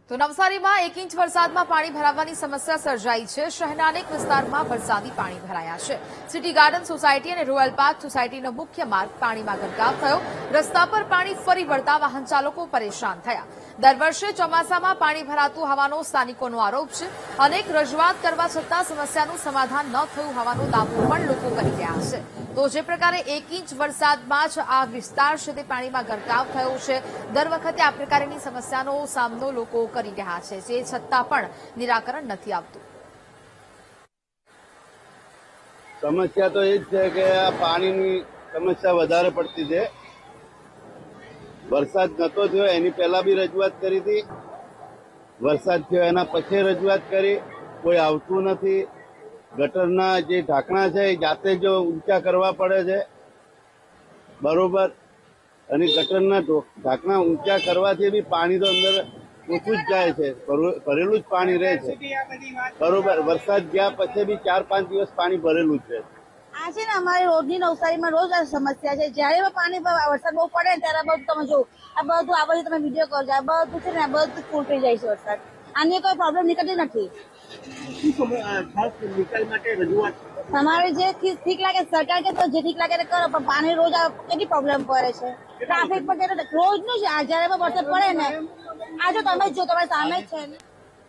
તો નવસારીમાં 1 ઇંચ વરસાદમાં પાણી ભરાવાની સમસ્યા સર્જાઈ છે। શહેરના અનેક વિસ્તારમાં વરસાદી પાણી ભરાયા છે। સિટી ગાર્ડન સોસાયટી અને રોયલ પાર્ક સોસાયટીનો મુખ્ય માર્ગ પાણીમાં ગરકાવ થયો। રસ્તા પર પાણી ફરી વળતા વાહન ચાલકો પરેશાન થયા। દર વર્ષે ચોમાસામાં પાણી ભરાતું હોવાનો સ્થાનિકોનો આરોપ છે। અનેક રજૂઆત કરવા છતાં સમસ્યાનું સમાધાન ન થયું હોવાનો દાવો પણ લોકો કરી રહ્યા છે। તો જે પ્રકારે 1 ઇંચ વરસાદમાં જ આ વિસ્તાર છે તે પાણીમાં ગરકાવ થયો છે। દર વખતે આ પ્રકારની સમસ્યાનો સામનો લોકો કરી રહ્યા છે, જે છતાં પણ નિરાકરણ નથી આવતું। સમસ્યા તો એ જ છે કે આ પાણીની સમસ્યા વધારે પડતી છે। વરસાદ નતો થયો એની પહેલા બી રજૂઆત કરી હતી, વરસાદ થયો એના પછી રજૂઆત કરી, કોઈ આવતું નથી। ગટરના જે ઢાંકણા છે એ જાતે જ ઊંચા કરવા પડે છે, બરોબર। અને ગટરના ઢાંકણા ઊંચા કરવાથી બી પાણી તો અંદર ઓછું જ જાય છે, ભરેલું જ પાણી રહે છે, બરોબર। વરસાદ ગયા પછી બી 4-5 દિવસ પાણી ભરેલું જ રહે છે। આ છે ને અમારી રોજની નવસારીમાં રોજ આ સમસ્યા છે। જયારે પાણી વરસાદ બહુ પડે ને ત્યારે બધું તમે જો આ બધું તમે વિડીયો કોલ જાય બધું છે ને આ બધું ફૂલ થઈ જાય છે વરસાદ। આની કોઈ પ્રોબ્લેમ નીકળતી નથી। નિકાલ માટે રજૂઆત તમારે જે ઠીક લાગે સરકાર કે તો જે ઠીક લાગે કરો, પણ પાણી રોજ કેટલી પ્રોબ્લેમ પડે છે। ટ્રાફિક પર રોજ નું છે। જયારે પણ વરસાદ પડે ને આ જો તમે જો તમારી સામે જ છે ને।